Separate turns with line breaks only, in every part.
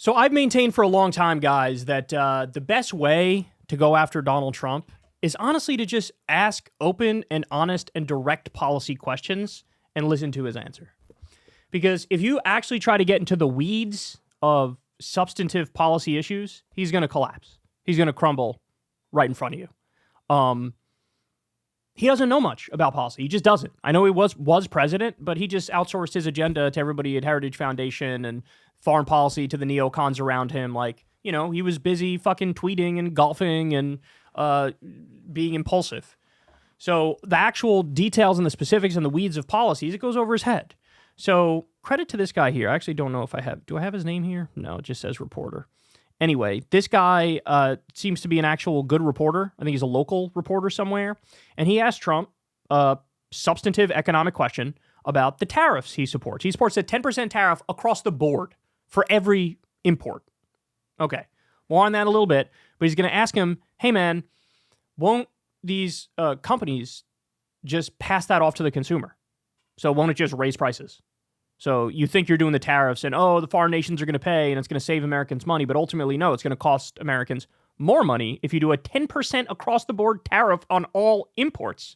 So I've maintained for a long time, guys, that the best way to go after Donald Trump is honestly to just ask open and honest and direct policy questions and listen to his answer. Because if you actually try to get into the weeds of substantive policy issues, he's going to collapse. He's going to crumble right in front of you. He doesn't know much about policy. He just doesn't. I know he was president, but he just outsourced his agenda to everybody at Heritage Foundation and foreign policy to the neocons around him. Like, you know, he was busy fucking tweeting and golfing and being impulsive. So the actual details and the specifics and the weeds of policies, it goes over his head. So credit to this guy here. I actually don't know if do I have his name here? No, it just says reporter. Anyway, this guy seems to be an actual good reporter. I think he's a local reporter somewhere. And he asked Trump a substantive economic question about the tariffs he supports. He supports a 10% tariff across the board for every import. Okay, more on that in a little bit. But he's going to ask him, hey, man, won't these companies just pass that off to the consumer? So won't it just raise prices? So you think you're doing the tariffs and, oh, the foreign nations are going to pay and it's going to save Americans money. But ultimately, no, it's going to cost Americans more money if you do a 10% across the board tariff on all imports.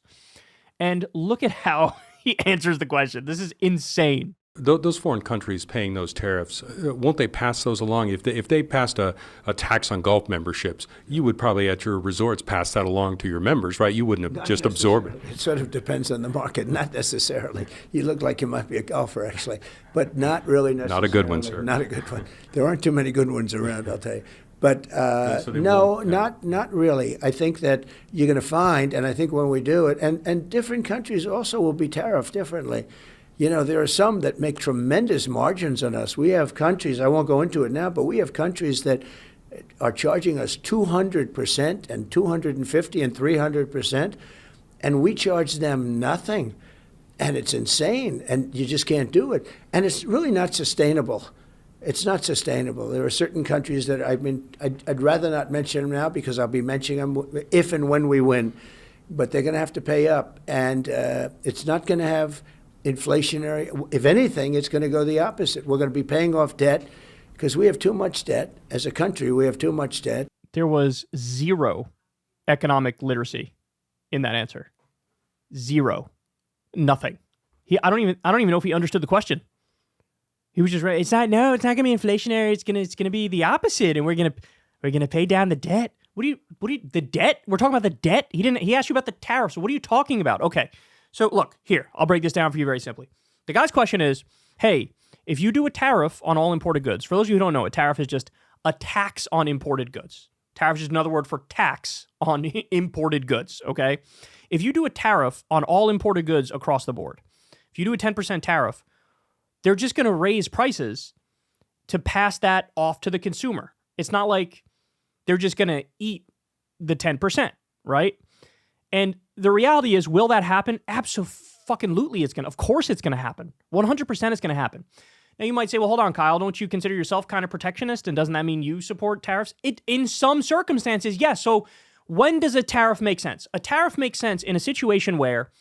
And look at how he answers the question. This is insane.
Those foreign countries paying those tariffs, won't they pass those along? If they passed a tax on golf memberships, you would probably at your resorts pass that along to your members, right? You wouldn't have just absorbed it.
It sort of depends on the market, not necessarily. You look like you might be a golfer, actually, but not really necessarily.
Not a good one, sir.
Not a good one. There aren't too many good ones around, I'll tell you. But
so
no, not really. I think that you're going to find, and I think when we do it, and different countries also will be tariffed differently. You know, there are some that make tremendous margins on us. We have countries, I won't go into it now, but we have countries that are charging us 200% and 250 and 300%, and we charge them nothing. And it's insane, and you just can't do it. And it's really not sustainable. It's not sustainable. There are certain countries that I'd rather not mention them now because I'll be mentioning them if and when we win. But they're going to have to pay up, and it's not going to have inflationary. If anything, it's going to go the opposite. We're going to be paying off debt because we have too much debt. As a country, we have too much debt.
There was zero economic literacy in that answer. Zero. Nothing. I don't even know if he understood the question. He was just right. It's not going to be inflationary. It's going to be the opposite, and we're going to pay down the debt. The debt? We're talking about the debt? He asked you about the tariffs. What are you talking about? Okay. So look, here, I'll break this down for you very simply. The guy's question is, hey, if you do a tariff on all imported goods, for those of you who don't know, a tariff is just a tax on imported goods. Tariff is just another word for tax on imported goods, okay? If you do a tariff on all imported goods across the board, if you do a 10% tariff, they're just going to raise prices to pass that off to the consumer. It's not like they're just going to eat the 10%, right? And the reality is, will that happen? Absolutely, of course it's going to happen. 100% it's going to happen. Now you might say, well, hold on, Kyle, don't you consider yourself kind of protectionist? And doesn't that mean you support tariffs? In some circumstances, yes. So when does a tariff make sense? A tariff makes sense in a situation where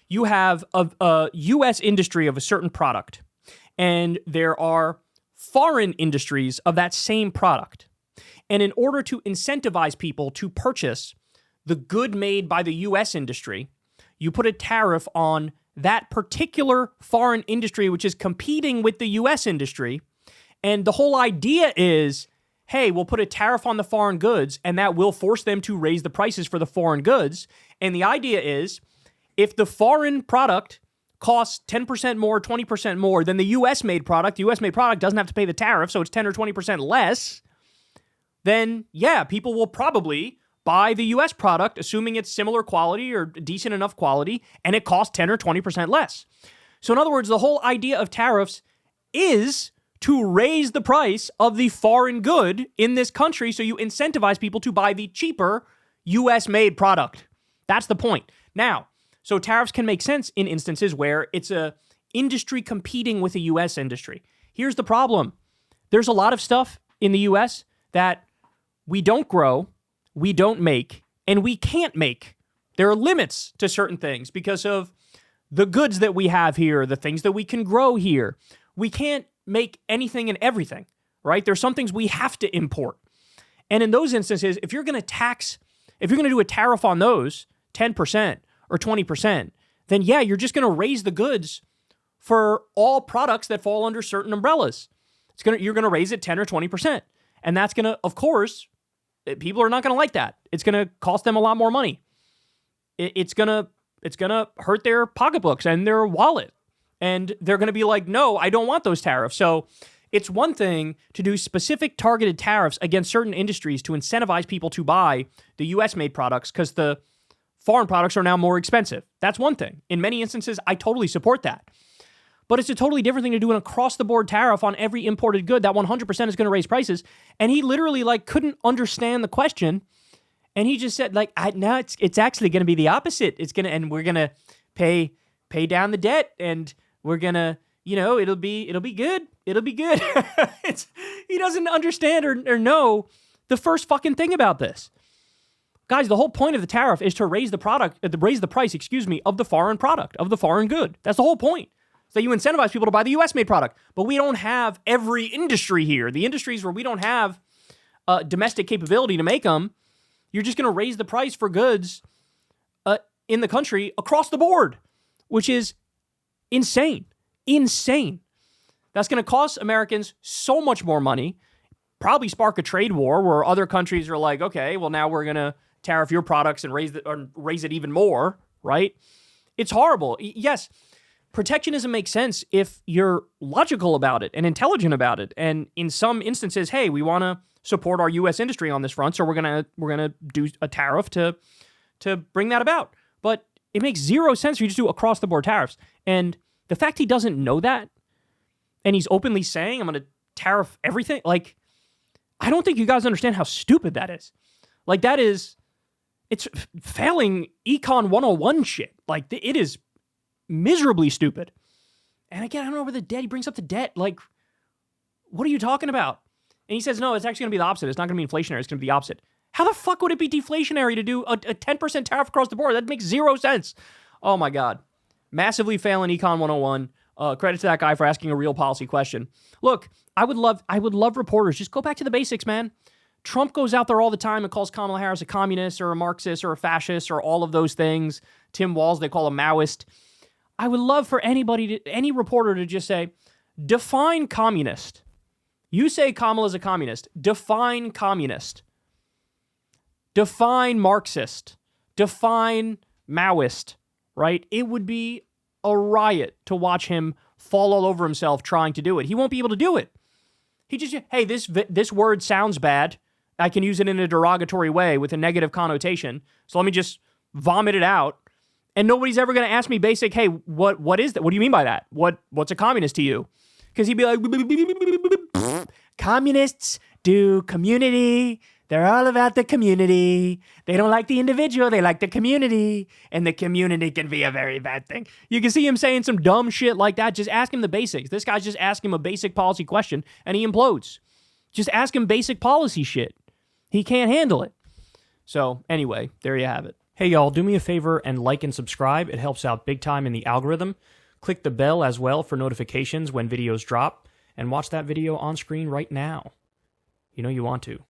you have a U.S. industry of a certain product, and there are foreign industries of that same product. And in order to incentivize people to purchase the good made by the U.S. industry, you put a tariff on that particular foreign industry, which is competing with the U.S. industry. And the whole idea is, hey, we'll put a tariff on the foreign goods, and that will force them to raise the prices for the foreign goods. And the idea is, if the foreign product costs 10% more, 20% more than the U.S.-made product, the U.S.-made product doesn't have to pay the tariff, so it's 10 or 20% less, then, yeah, people will probably buy the U.S. product, assuming it's similar quality or decent enough quality, and it costs 10 or 20% less. So in other words, the whole idea of tariffs is to raise the price of the foreign good in this country so you incentivize people to buy the cheaper U.S.-made product. That's the point. Now, so tariffs can make sense in instances where it's a industry competing with a U.S. industry. Here's the problem. There's a lot of stuff in the U.S. that we don't grow, we don't make, and we can't make. There are limits to certain things because of the goods that we have here, the things that we can grow here. We can't make anything and everything. right? There's some things we have to import. And in those instances, if you're going to do a tariff on those 10% or 20%, then yeah, you're just going to raise the goods for all products that fall under certain umbrellas. You're going to raise it 10 or 20%. And that's going to, of course, people are not going to like that. It's going to cost them a lot more money. It's going to hurt their pocketbooks and their wallet. And they're going to be like, no, I don't want those tariffs. So it's one thing to do specific targeted tariffs against certain industries to incentivize people to buy the US-made products because the foreign products are now more expensive. That's one thing. In many instances, I totally support that. But it's a totally different thing to do an across-the-board tariff on every imported good that 100% is going to raise prices. And he literally couldn't understand the question. And he just said, no, it's actually going to be the opposite. And we're going to pay down the debt, and we're going to, it'll be good. It'll be good. He doesn't understand or know the first fucking thing about this. Guys, the whole point of the tariff is to raise the price, of the foreign product, of the foreign good. That's the whole point. So you incentivize people to buy the US-made product. But we don't have every industry here. The industries where we don't have domestic capability to make them, you're just going to raise the price for goods in the country across the board, which is insane. Insane. That's going to cost Americans so much more money, probably spark a trade war where other countries are like, okay, well, now we're going to tariff your products and raise it even more, right? It's horrible. Yes, protectionism makes sense if you're logical about it and intelligent about it. And in some instances, hey, we want to support our U.S. industry on this front, so we're gonna do a tariff to bring that about. But it makes zero sense if you just do across the board tariffs. And the fact he doesn't know that, and he's openly saying, I'm going to tariff everything, I don't think you guys understand how stupid that is. It's failing Econ 101 shit. It is miserably stupid. And again, I don't know where the debt, he brings up the debt. What are you talking about? And he says, no, it's actually going to be the opposite. It's not going to be inflationary. It's going to be the opposite. How the fuck would it be deflationary to do a 10% tariff across the board? That makes zero sense. Oh my God. Massively failing Econ 101. Credit to that guy for asking a real policy question. Look, I would love reporters. Just go back to the basics, man. Trump goes out there all the time and calls Kamala Harris a communist or a Marxist or a fascist or all of those things. Tim Walz, they call a Maoist. I would love for any reporter to just say, define communist. You say Kamala's a communist. Define communist. Define Marxist. Define Maoist, right? It would be a riot to watch him fall all over himself trying to do it. He won't be able to do it. He just, hey, this word sounds bad. I can use it in a derogatory way with a negative connotation. So let me just vomit it out. And nobody's ever going to ask me basic, hey, what is that? What do you mean by that? What's a communist to you? Because he'd be like, communists do community. They're all about the community. They don't like the individual. They like the community. And the community can be a very bad thing. You can see him saying some dumb shit like that. Just ask him the basics. This guy's just asking him a basic policy question and he implodes. Just ask him basic policy shit. He can't handle it. So anyway, there you have it. Hey y'all, do me a favor and like and subscribe. It helps out big time in the algorithm. Click the bell as well for notifications when videos drop. And watch that video on screen right now. You know you want to.